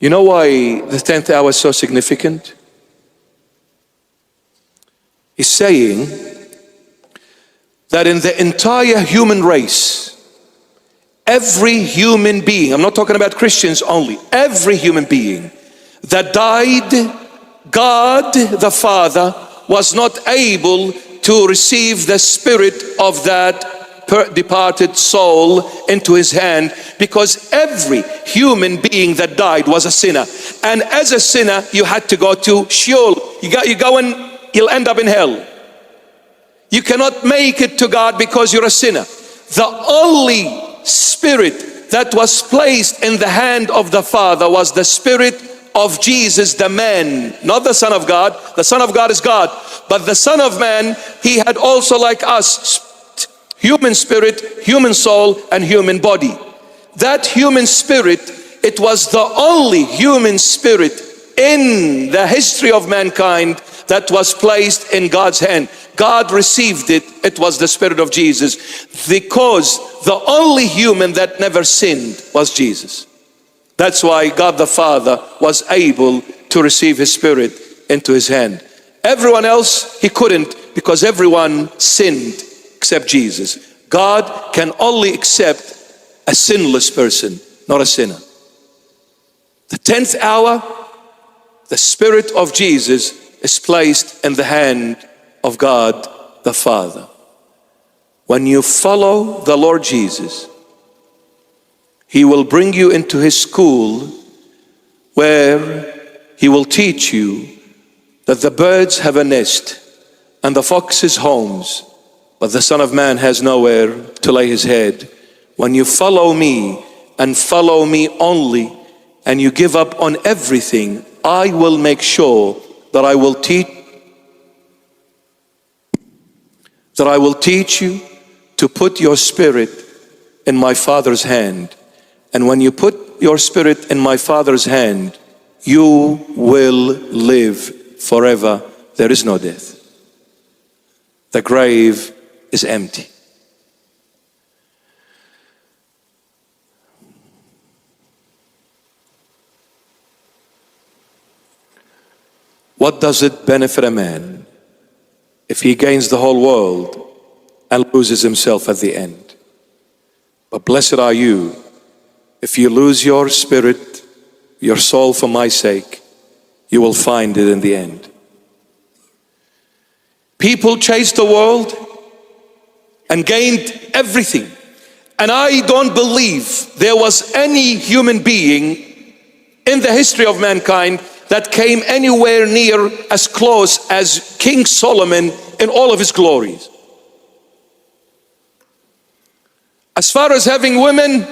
You know why the 10th hour is so significant? He's saying that in the entire human race, every human being, I'm not talking about Christians only, every human being that died, God the Father was not able to receive the spirit of that departed soul into his hand, because every human being that died was a sinner. And as a sinner, you had to go to Sheol. You go and you'll end up in hell. You cannot make it to God because you're a sinner. The only spirit that was placed in the hand of the Father was the spirit of Jesus, the man, not the Son of God. The Son of God is God, but the Son of Man, he had also, like us, human spirit, human soul, and human body. That human spirit, it was the only human spirit in the history of mankind that was placed in God's hand. God received it. It was the spirit of Jesus, because the only human that never sinned was Jesus. That's why God the Father was able to receive his spirit into his hand. Everyone else, he couldn't, because everyone sinned except Jesus. God can only accept a sinless person, not a sinner. The 10th hour, the spirit of Jesus is placed in the hand of God the Father. When you follow the Lord Jesus, he will bring you into his school, where he will teach you that the birds have a nest and the foxes homes, but the Son of Man has nowhere to lay his head. When you follow me and follow me only, and you give up on everything, I will make sure that I will teach you to put your spirit in my Father's hand. And when you put your spirit in my Father's hand, you will live forever. There is no death. The grave is empty. What does it benefit a man if he gains the whole world and loses himself at the end? But blessed are you if you lose your spirit, your soul for my sake. You will find it in the end. People chased the world and gained everything. And I don't believe there was any human being in the history of mankind that came anywhere near as close as King Solomon in all of his glories. As far as having women,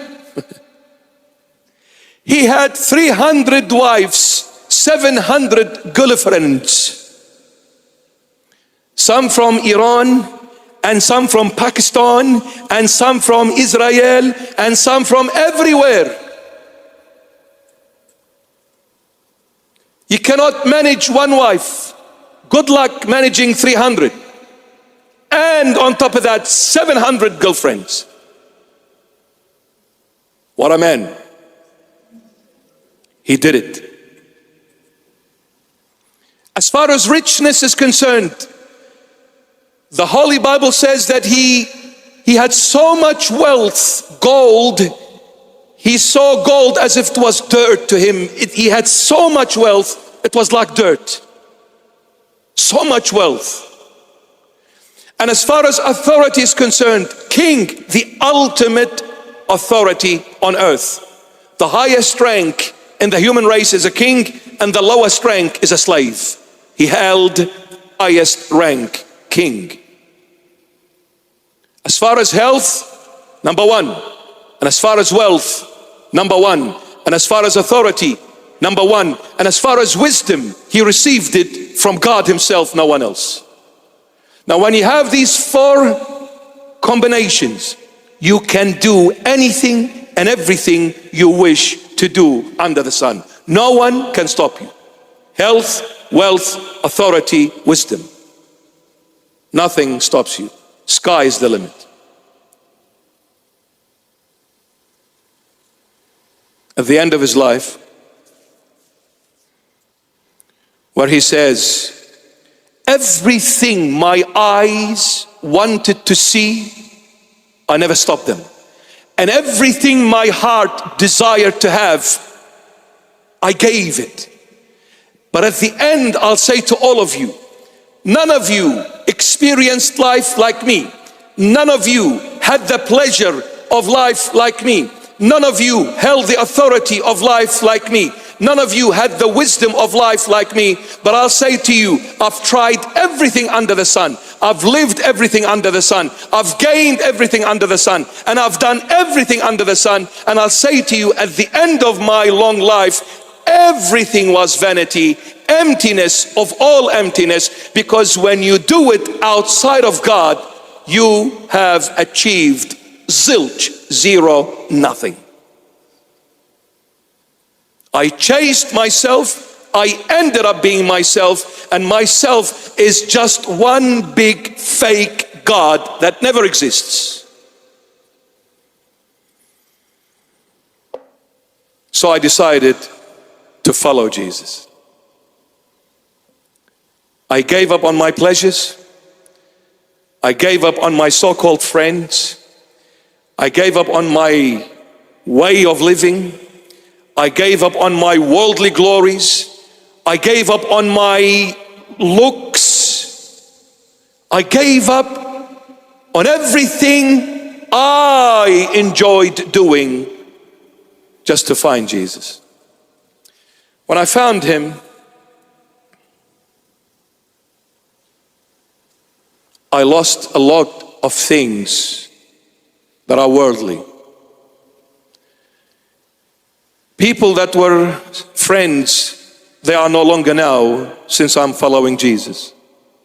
he had 300 wives, 700 girlfriends. Some from Iran, and some from Pakistan, and some from Israel, and some from everywhere. You cannot manage one wife. Good luck managing 300. And on top of that, 700 girlfriends. What a man. He did it. As far as richness is concerned, the Holy Bible says that he had so much wealth, gold. He saw gold as if it was dirt to him. He had so much wealth, it was like dirt. So much wealth. And as far as authority is concerned, king, the ultimate authority on earth. The highest rank in the human race is a king, and the lowest rank is a slave. He held highest rank, king. As far as health, number one. And as far as wealth, number one. And as far as authority, number one. And as far as wisdom, he received it from God himself, no one else. Now when you have these four combinations, you can do anything and everything you wish to do under the sun. No one can stop you. Health, wealth, authority, wisdom. Nothing stops you. Sky is the limit. At the end of his life, where he says, everything my eyes wanted to see, I never stopped them. And everything my heart desired to have, I gave it. But at the end, I'll say to all of you, none of you experienced life like me. None of you had the pleasure of life like me. None of you held the authority of life like me. None of you had the wisdom of life like me. But I'll say to you, I've tried everything under the sun. I've lived everything under the sun. I've gained everything under the sun. And I've done everything under the sun. And I'll say to you, at the end of my long life, everything was vanity, emptiness of all emptiness. Because when you do it outside of God, you have achieved zilch, zero, nothing. I chased myself, I ended up being myself, and myself is just one big fake God that never exists. So I decided to follow Jesus. I gave up on my pleasures. I gave up on my so-called friends. I gave up on my way of living. I gave up on my worldly glories. I gave up on my looks. I gave up on everything I enjoyed doing just to find Jesus. When I found him, I lost a lot of things that are worldly. People that were friends, they are no longer now, since I'm following Jesus.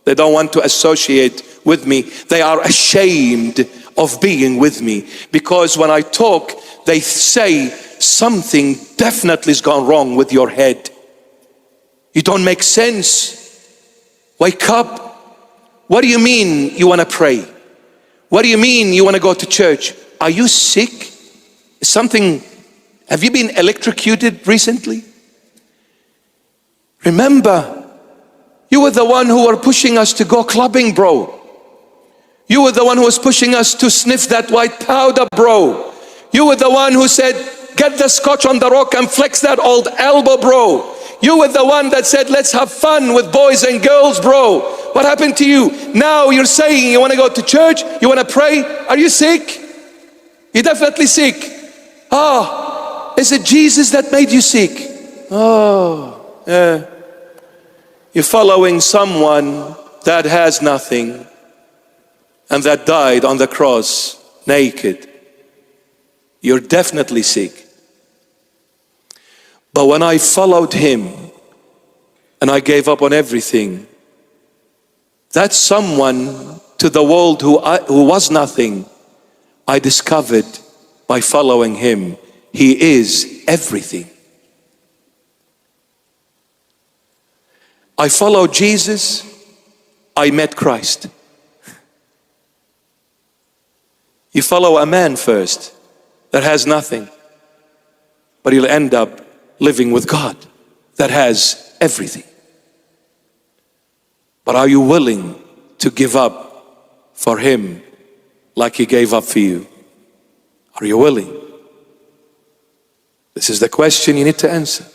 They don't want to associate with me. They are ashamed of being with me, because when I talk, they say something definitely has gone wrong with your head. You don't make sense. Wake up. What do you mean you want to pray? What do you mean you want to go to church? Are you sick? Something, have you been electrocuted recently? Remember, you were the one who were pushing us to go clubbing, bro. You were the one who was pushing us to sniff that white powder, bro. You were the one who said, get the scotch on the rock and flex that old elbow, bro. You were the one that said, let's have fun with boys and girls, bro. What happened to you? Now you're saying you want to go to church, you want to pray. Are you sick? You're definitely sick. Oh, is it Jesus that made you sick? Oh, yeah. You're following someone that has nothing and that died on the cross naked. You're definitely sick. But when I followed him and I gave up on everything, that someone to the world who was nothing, I discovered by following him, he is everything. I followed Jesus, I met Christ. You follow a man first that has nothing, but he'll end up living with God that has everything. But are you willing to give up for him like he gave up for you? Are you willing? This is the question you need to answer.